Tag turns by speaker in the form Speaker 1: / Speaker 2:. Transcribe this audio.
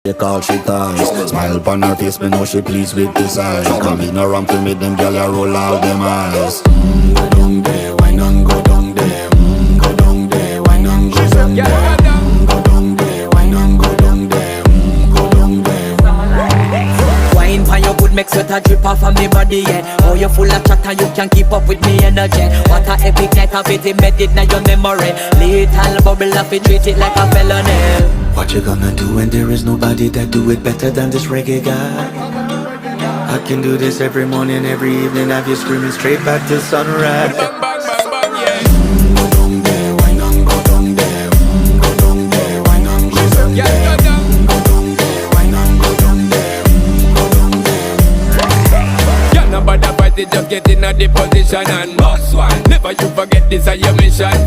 Speaker 1: They call she ties. Smile upon her face, me know she pleased with this eyes. Come in around to meet them, girl, you roll out them eyes. Go down there, why not go down there? Go down there, why not go down there? Go down there, why not go down there? Go down there.
Speaker 2: Wine pan your good, make sweat a drip off of me body, yeah. Oh, you full of chatter, you can keep up with me energy. What a epic night of it, embedded in your memory. Little bubble of it, treat it like a felony.
Speaker 1: What you gonna do when there is nobody that do it better than this reggae guy? I can do this every morning, every evening, have you screaming straight back to sunrise.
Speaker 3: Bang, bang, bang, bang, yeah.
Speaker 1: Go down there, why not go down there? Go down there, why not go down there?
Speaker 3: Yeah, go down.
Speaker 1: Go down there, why not go down there? Go down there.
Speaker 3: Yeah, nobody fight it, just get in a the position and boss one. Never you forget this is your mission.